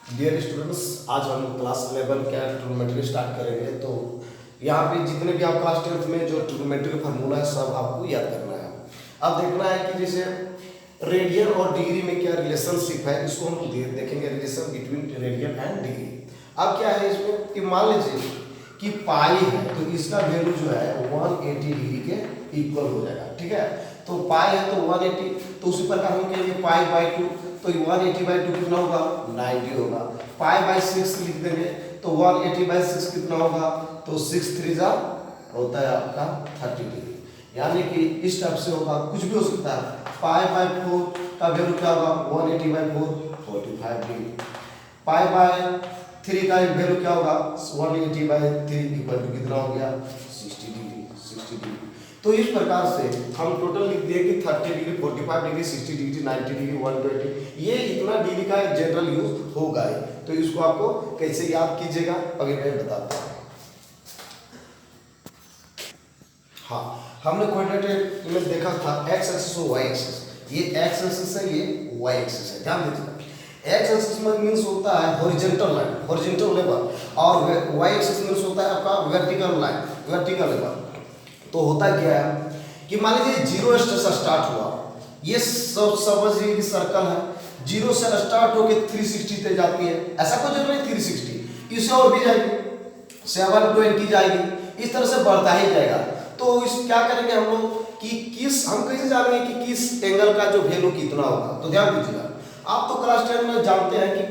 Dear students, आज हम class 11 का ट्रिग्नोमेट्री स्टार्ट करेंगे। तो यहाँ पे जितने भी आप क्लास 10th में जो ट्रिग्नोमेट्री फार्मूला है सब आपको याद करना है। अब देखना है कि जैसे रेडियन और डिग्री में क्या रिलेशनशिप है, इसको हम देखेंगे relation between radian and degree. अब क्या है इसमें कि मान लीजिए कि पाई है तो इसका वैल्यू जो है 180 डिग्री के इक्वल हो जाएगा। ठीक है, तो पाई है तो 180, तो उसी प्रकार हम कहेंगे पाई बाई 2, तो 180/2 कितना होगा 90 होगा। पाई बाई 6 लिख देंगे तो 180/6 कितना होगा, तो 6 3 जा होता है आपका 30 डिग्री। यानी कि इस टाइप से होगा, कुछ भी हो सकता है। पाई बाई 4 का वैल्यू क्या होगा 180/4 45 डिग्री। पाई बाई 3 का वैल्यू क्या होगा 180/3 इक्वल टू कितना हो गया 60 डिग्री 60 डिग्री। तो इस प्रकार से हम टोटल लिख दिए कि 30 डिग्री 45 डिग्री 60 डिग्री 90 डिग्री 120, ये इतना डिग्री का जनरल यूज होगा ही। तो इसको आपको कैसे याद कीजिएगा अभी मैं बताता हूँ। हाँ, हमने कोऑर्डिनेट में देखा था एक्स एक्सिस और वाई एक्सिस। ये एक्स एक्सिस है, ये वाई एक्सिस है। ध्यान दीजिएगा, एक्स एक्सिस में मीन्स होता है हॉरिजॉन्टल लाइन, हॉरिजॉन्टल लेवल, और वाई एक्सिस मीन्स होता है आपका वर्टिकल लाइन, वर्टिकल लेवल। तो होता क्या है कि मान लीजिए 0 से स्टार्ट हुआ, ये सब समझिए कि सर्कल है, 0 से स्टार्ट होकर 360 तक जाती है। ऐसा कोई जरूरी नहीं 360, इससे और भी जाएगी 720 जाएगी, इस तरह से बढ़ता ही जाएगा। तो इस क्या करेंगे हम लोग कि हम कैसे जानेंगे कि किस एंगल का जो वैल्यू कितना होगा। तो ध्यान दीजिएगा, आप तो क्लास 10 में जानते हैं कि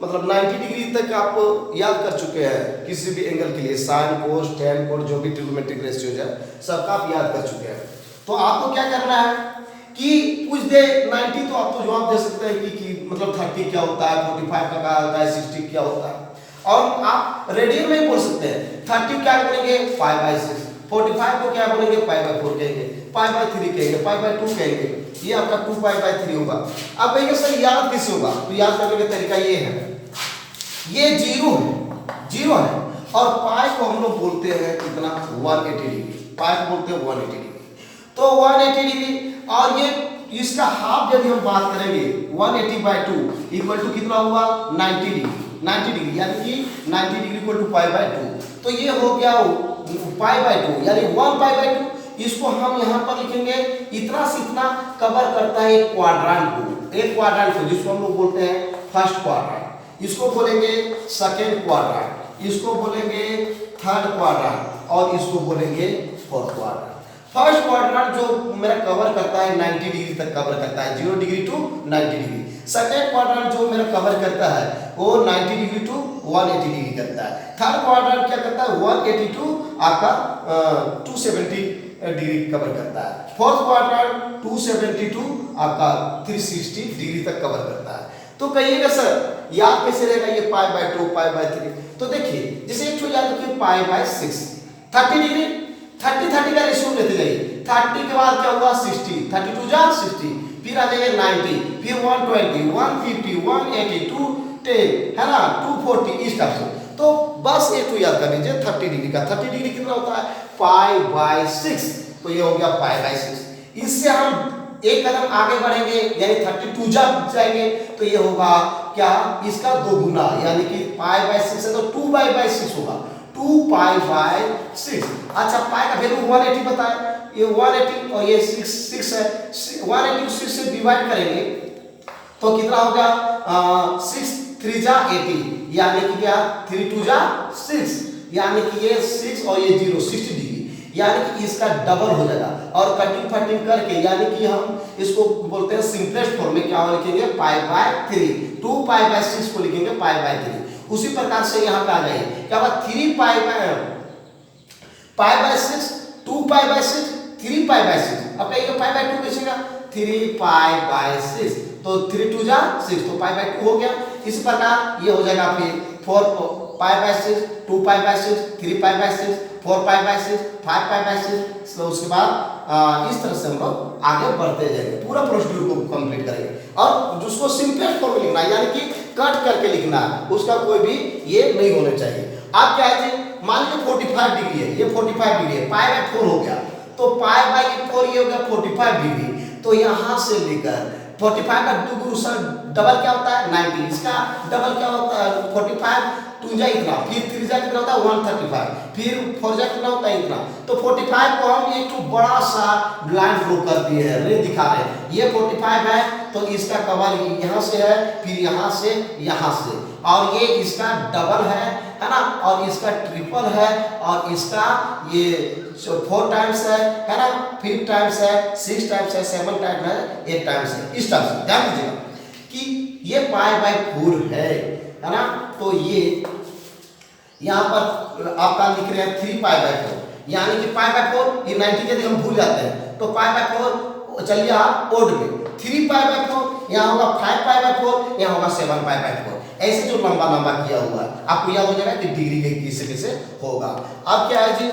90 डिग्री तक आप याद कर चुके हैं किसी भी एंगल के लिए, साइन कोस टेन कोस जो भी ट्रिग्नोमेट्रिक रेशियोज है सबका आप याद कर चुके हैं। तो आपको क्या करना है कि कुछ दे 90 तो आप तो जवाब दे सकते हैं कि मतलब 30 क्या होता है, 45 का क्या होता है, 60 क्या होता है। और आप रेडियन में बोल सकते हैं 30 क्या बोलेंगे 5/6, 45 को क्या बोलेंगे 5/4 कहेंगे, 5/3 कहेंगे, 5/2 कहेंगे, ये आपका 2π/3 होगा। अब कहेंगे सर याद कैसे होगा, तो याद करने का तरीका ये है, ये 0 है और पाई को हम लोग बोलते हैं कितना 180 डिग्री, पाई को बोलते हैं 180 डिग्री। तो 180 डिग्री और ये इसका हाफ यदि हम बात करेंगे 180/2 इक्वल टू कितना हुआ 90 डिग्री, 90 डिग्री यानी कि 90 डिग्री इक्वल टू π/2। तो ये हो गया π/2 यानी 1π/2। इसको हम यहाँ पर लिखेंगे इतना से इतना कवर करता है एक क्वाड्रेंट को, जिसको हम लोग बोलते हैं फर्स्ट क्वाड्रेंट, इसको बोलेंगे सेकेंड क्वाड्रेंट, इसको बोलेंगे थर्ड क्वाड्रेंट और इसको बोलेंगे फोर्थ क्वाड्रेंट। फर्स्ट क्वाड्रेंट जो मेरा कवर करता है 90 डिग्री तक कवर करता है, 0 degree to 90 degree. Second quadrant जो मेरा कवर करता है वो 90 डिग्री टू 180 डिग्री करता है। थर्ड क्वाड्रेंट क्या करता है 180 टू आपका 270 डिग्री कवर करता है। फोर्थ क्वाड्रेंट 270 टू आपका 360 डिग्री तक कवर करता है। तो कहिएगा सर याद कैसे रहेगा ये π/2 π/3। तो देखिए जैसे एक याद रखिए π/6 30 डिग्री, 30 का रेशियो लेते जाइए, 30 के बाद क्या हुआ 60, 32 जा 60, फिर आ जाएगा 90, फिर 120 150 180 210 है ना 240 इस टाइप से। तो बस एक याद कर लीजिए 30 डिग्री का, 30 डिग्री कितना होता है π/6, तो ये हो गया π/6। इससे हम एक कदम आगे बढ़ेंगे यानी 32 जाएंगे तो ये होगा क्या इसका दोगुना, यानी कि π/6 है तो 2π/6 होगा, 2π/6। अच्छा पाई का वैल्यू 180 बताया, ये 180 और ये 6 है, 180 को 6 से डिवाइड करेंगे तो कितना होगा 6 3 जा 80 यानी कि क्या 3 2 जा 6 यानी कि ये 6 और ये 0 60 डिग्री, यानी कि इसका डबल हो जाएगा। और कटिंग फटिंग करके यानी कि हम इसको बोलते हैं सिंपलेस्ट फॉर्म में क्या लिखेंगे π/3, 2π/6 को लिखेंगे π/3। उसी प्रकार से यहाँ पे आ जाएगी क्या होगा 3π/6 2π/6 3π/6। अब कहिएगा π/2 कैसे होगा 3π/6, तो 3 2 जा 6 तो π/2 हो गया। इसी प्रकार ये हो जाएगा फिर 4π/6 2π/6 3π/6 4π/6 5π/6। तो उसके बाद इस तरह से हम लोग आगे बढ़ते जाएंगे, पूरा प्रोसीड्यूर को कंप्लीट करेंगे। और जिसको सिंपलेस्ट फॉर्म में लिखना है यानी कि कट करके लिखना है, उसका कोई भी ये नहीं होना चाहिए। आप क्या है मान लीजिए 45 डिग्री है, ये 45 डिग्री है, π/4 हो गया, तो π/4 ये हो गया 45 डिग्री। तो यहाँ से लेकर 45 का 2 गुरु सर डबल क्या होता है 90, इसका डबल क्या होता है 45 2 जा इतना, फिर 3 जा कितना होता है 135, फिर 4 जा कितना होता है इतना। तो 45 को हम एक तो बड़ा सा ब्लाइंड ड्रॉ कर दिए हैं, रे दिखा रहे हैं। ये 45 है तो इसका कवर यहाँ से है, फिर यहाँ से यहाँ से, और ये इसका डबल है ना, और इसका ट्रिपल है, और इसका ये 4 टाइम्स है ना, 5 टाइम्स है, 6 टाइम्स है, 7 टाइम्स है, 8 टाइम्स है। इस टाइप से ध्यान दीजिएगा कि ये π/4 है ना। तो ये यहाँ पर आपका लिख रहे हैं 3π/4, यानी कि π/4 ये 90 के हम भूल जाते हैं, तो π/4 चलिए आप ओड में 3π/4, यहाँ होगा 5π/4, यहाँ होगा 7π/4। ऐसे जो लंबा लंबा किया हुआ है आपको याद हो जाएगा कि डिग्री के किस कैसे होगा। अब क्या है जी,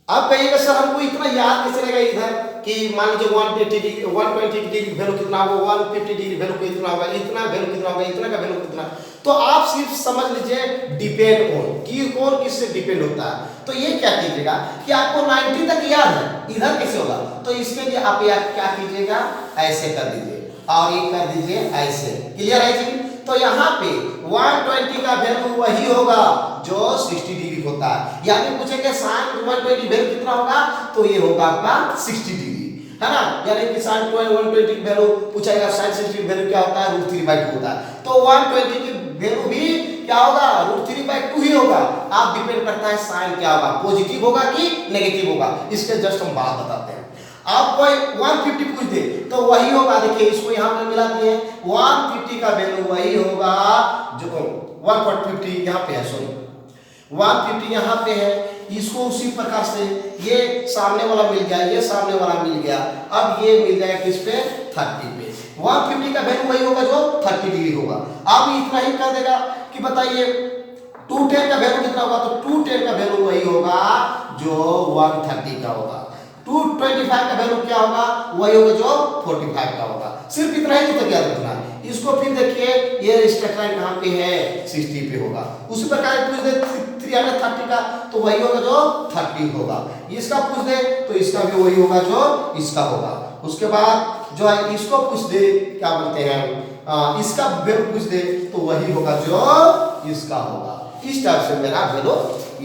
अब कहिएगा सर हमको इतना याद कैसे रहेगा इधर कि मान लीजिए 120 डिग्री वैल्यू कितना होगा, 150 डिग्री वैल्यू कितना होगा, इतना वैल्यू कितना होगा, इतना का वैल्यू कितना। तो आप सिर्फ समझ लीजिए डिपेंड ऑन कि कौन किससे डिपेंड होता है। तो ये क्या कीजिएगा कि आपको 90 तक याद है, इधर कैसे होगा, तो इसके लिए आप क्या कीजिएगा ऐसे कर दीजिए और ये कर दीजिए ऐसे। क्लियर है जी। तो यहाँ पे 120 का वैल्यू वही होगा जो 60 डिग्री होता है, यानी पूछेंगे sin 120 वैल्यू कितना होगा, तो ये होगा आपका 60 डिग्री, है ना। यानी कि sin 120 की वैल्यू पूछेगा, sin 60 वैल्यू क्या होता है √3/2 होता है। तो 120 की वैल्यू भी क्या होगा √3/2 ही होगा। आप डिपेंड करता है साइन क्या होगा, पॉजिटिव होगा कि नेगेटिव होगा, इसके जस्ट हम बात बताते हैं। आप कोई 150 पूछ दे तो वही होगा, देखिए इसको यहाँ पे मिला दिए 150 का वैल्यू वही होगा जो 150 यहाँ पे है, सॉरी 150 यहाँ पे है, इसको उसी प्रकार से ये सामने वाला मिल गया, ये सामने वाला मिल गया, अब ये मिल जाएगा किस पे 30 पे। 150 का वैल्यू वही होगा जो 30 डिग्री होगा। अब इतना ही कर देगा कि बताइए 210 का वैल्यू कितना होगा, तो 210 का वैल्यू वही होगा जो 130 का होगा। 225 का वैल्यू क्या होगा, वही होगा जो 45 का होगा। सिर्फ इतना ही तो याद रखना है। इसको फिर देखिए ये स्ट्रेट कहाँ पे है 60 पे होगा। उसी प्रकार पूछ दे 330 का तो वही होगा जो 30 होगा। इसका पूछ दे तो इसका भी वही होगा जो इसका होगा। उसके बाद जो है इसको पूछ दे क्या बोलते हैं इसका वैल्यू पूछ दे तो वही होगा जो इसका होगा। इस टाइप से मेरा वैल्यू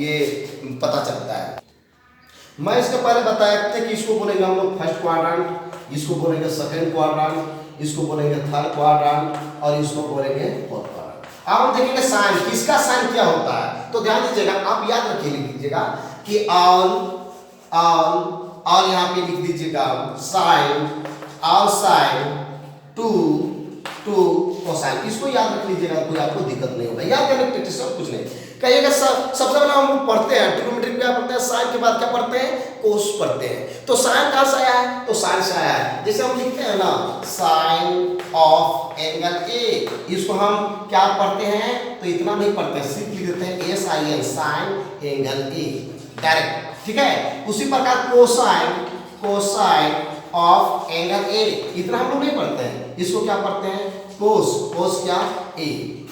ये पता चलता है। मैं इसके पहले बताया था कि इसको बोलेंगे हम लोग फर्स्ट क्वाड्रेंट, इसको बोलेंगे सेकंड क्वाड्रेंट, इसको बोलेंगे थर्ड क्वाड्रेंट और इसको बोलेंगे फोर्थ क्वाड्रेंट। अब हम देखेंगे साइन, किसका साइन क्या होता है। तो ध्यान दीजिएगा, आप याद रखिए लिख दीजिएगा कि ऑल यहाँ पे लिख दीजिएगा sine, all sine, to cosine. इसको याद रख लीजिएगा, कोई आपको दिक्कत नहीं होगा, याद करने की टेक्निक कुछ नहीं। कहिएगा सबसे पहले हम लोग पढ़ते हैं ट्रिग्नोमेट्री क्या पढ़ते हैं, साइन के बाद क्या पढ़ते हैं, कोस पढ़ते हैं। तो साइन कहाँ से आया है, तो साइन से आया है। जैसे हम लिखते हैं ना साइन ऑफ एंगल ए, इसको हम क्या पढ़ते हैं, तो इतना नहीं पढ़ते हैं, सिर्फ लिख देते हैं SIN sign angle A direct, ठीक है। उसी प्रकार कोसाइन ऑफ एंगल ए, इतना हम लोग नहीं पढ़ते हैं, इसको क्या पढ़ते हैं कोस क्या ए,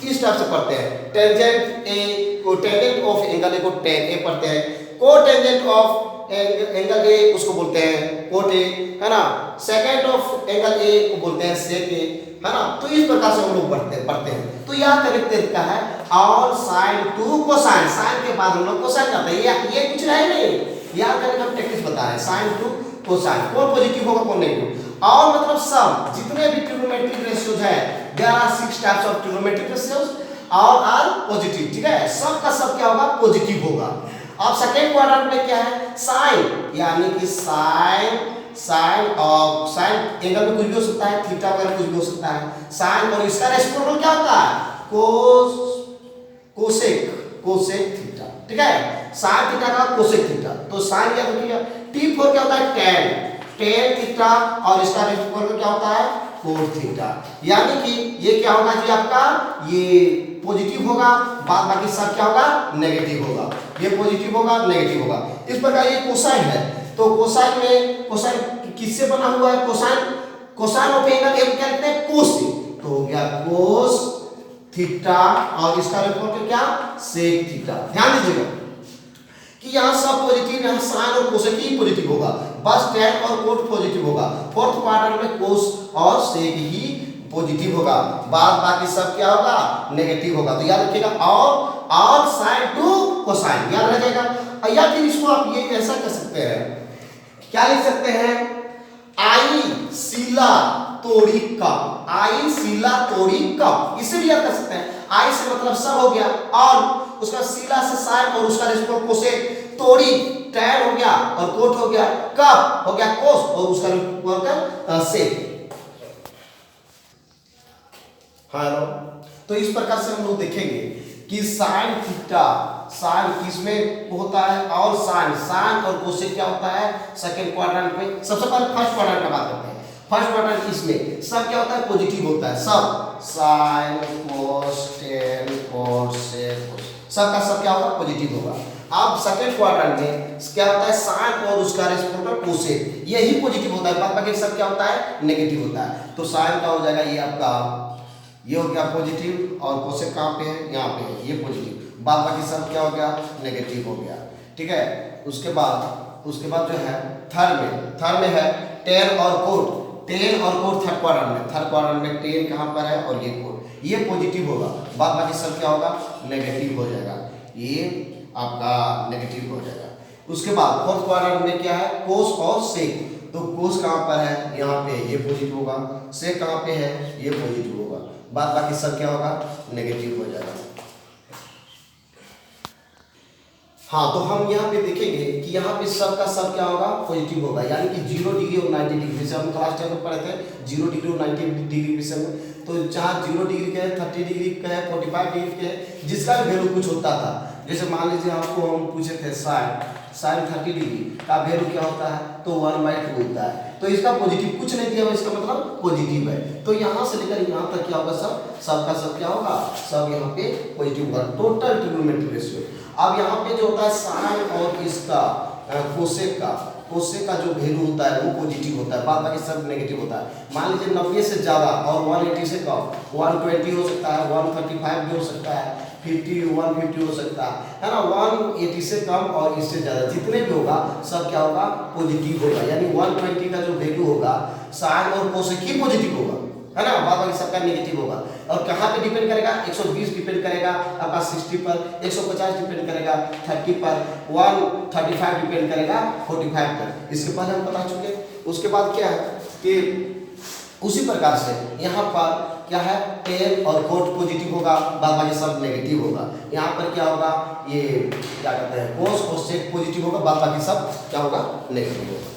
इस टाइप से पढ़ते हैं। टेंजेंट ए को टेंजेंट ऑफ एंगल ए को टेन ए पढ़ते हैं, कोटेंजेंट ऑफ एंगल ए उसको बोलते हैं कोट ए, है ना। सेकेंड ऑफ एंगल ए को बोलते हैं सेक ए, है ना। तो इस प्रकार से हम लोग पढ़ते हैं। तो याद करने का तरीका है all sine to cosine, sine के बाद हम लोग कोसाइन करते हैं, ये कुछ है नहीं, याद करने का टेक्निक बता रहे हैं। साइन टू कोसाइन, कौन पॉजिटिव होगा कौन नेगेटिव, और मतलब सब जितने भी ट्रिग्नोमेट्रिक रेशियोज है, there are 6 types of trigonometric ratios, all are positive, ठीक है। सब का सब क्या होगा पॉजिटिव होगा। अब सेकंड क्वाड्रेंट में क्या है साइन, यानी कि साइन ऑफ साइन एंगल में कुछ भी हो सकता है, थीटा वगैरह कुछ भी हो सकता है साइन, और इसका रेसिप्रोकल क्या होता है कोसेक थीटा, ठीक है। साइन थीटा का कोसेक थीटा, तो साइन क्या होती है T4 क्या होता है tan थीटा, और इसका रेसिप्रोकल क्या होता है कोट थीटा। यानी कि ये क्या होगा जी आपका, ये पॉजिटिव होगा, बाद बाकी सब क्या होगा नेगेटिव होगा, ये पॉजिटिव होगा नेगेटिव होगा। इस प्रकार ये कोसाइन है, तो कोसाइन में कोसाइन किससे बना हुआ है, कोसाइन ऑफ एंगल ए क्या कहते हैं कोस से, तो हो गया कोस थीटा, और इसका रेसिप्रोकल क्या सेक थीटा। ध्यान दीजिएगा कि यहाँ सब पॉजिटिव, यहाँ साइन और कोसेक ही पॉजिटिव होगा, बस tan और cot पॉजिटिव होगा। फोर्थ क्वाड्रेंट में cos और sec ही पॉजिटिव होगा, बाद बाकी सब क्या होगा नेगेटिव होगा। तो याद रखिएगा और sin टू कोसाइन याद रह जाएगा। या फिर इसको आप ये ऐसा कर सकते हैं, क्या लिख सकते हैं, आई शिला तोड़ी कप, आई शिला तोड़ी कप, इसे भी याद कर सकते हैं। आई से मतलब सब हो गया और उसका शिला से साइन और उसका रेस्पोंस कोसेक, तोड़ी टैन हो गया और कोट हो गया, कप हो गया कोस और उसका रेस्पोंस सेक। हेलो, तो इस प्रकार से हम लोग देखेंगे कि साइन थीटा साइन किसमें होता है और साइन और कोसेक क्या होता है सेकंड क्वाड्रेंट में। सबसे पहले फर्स्ट क्वाड्रेंट का बात करते हैं। फर्स्ट क्वाड्रेंट इसमें सब क्या होता है पॉजिटिव होता है, सब साइन कोस टेन कोस सेक सब का सब क्या होगा पॉजिटिव होगा। अब सेकंड क्वाड्रेंट में क्या होता है साइन और उसका रेस्पोंडेंट कोसेक यही पॉजिटिव होता है, बाकी सब क्या होता है नेगेटिव होता है। तो साइन का हो जाएगा ये आपका ये हो गया पॉजिटिव और कोसेक कहाँ पे है यहाँ पे है ये पॉजिटिव, बाद बाकी सब क्या हो गया नेगेटिव हो गया। ठीक है, उसके बाद जो है थर्ड में है टेन और कोट, टेन और कोट थर्ड क्वाड्रेंट में टेन कहाँ पर है और ये कोट ये पॉजिटिव होगा, बाद बाकी सब क्या होगा नेगेटिव हो जाएगा, ये आपका नेगेटिव हो जाएगा। उसके बाद फोर्थ क्वाड्रेंट में क्या है कोस और सेक, तो कोस कहाँ पर है यहाँ पे ये पॉजिटिव होगा, सेक कहाँ पे है ये पॉजिटिव होगा, बाद बाकी सब क्या होगा नेगेटिव हो जाएगा। हाँ, तो हम यहाँ पे देखेंगे कि यहाँ पे सब का सब क्या होगा पॉजिटिव होगा, यानी कि 0 डिग्री और 90 डिग्री, जैसे हम क्लास 10 में पढ़े थे 0 डिग्री और 90 डिग्री विषय में। तो जहाँ 0 डिग्री के है 30 डिग्री का है 45 डिग्री के है, जिसका भी वैल्यू कुछ होता था, जैसे मान लीजिए आपको हम पूछे थे साइन 30 डिग्री का वैल्यू क्या होता है तो 1/2 होता है, तो इसका पॉजिटिव कुछ नहीं दिया हुआ, इसका मतलब पॉजिटिव है। तो यहाँ से लेकर यहाँ तक क्या होगा सब का सब क्या होगा सब यहाँ पे पॉजिटिव होगा, टोटल ट्रिग्नोमेट्रिक रेशियो। अब यहाँ पे जो होता है साइन और इसका कोसेक का जो वैल्यू होता है वो पॉजिटिव होता है, बाद बाकी सब नेगेटिव होता है। मान लीजिए 90 से ज़्यादा और 180 से कम 120 हो सकता है, 135 भी हो सकता है, 50 150 हो सकता है ना, 180 से कम और इससे ज़्यादा जितने भी होगा सब क्या होगा पॉजिटिव होगा, यानी 120 का जो वैल्यू होगा साइन और कोसेक ही पॉजिटिव होगा, है ना, बाद बाकी सबका नेगेटिव होगा। और कहाँ पे डिपेंड करेगा 120 डिपेंड करेगा आपका 60 पर, 150 डिपेंड करेगा 30 पर, 135 डिपेंड करेगा 45 पर, इसके पहले हम बता चुके। उसके बाद क्या है कि उसी प्रकार से यहाँ पर क्या है टेन और कोट पॉजिटिव होगा, बाद बाकी सब नेगेटिव होगा। यहाँ पर क्या होगा ये क्या कहते हैं कोस और सेक पॉजिटिव होगा, बाद बाकी सब क्या होगा नेगेटिव होगा।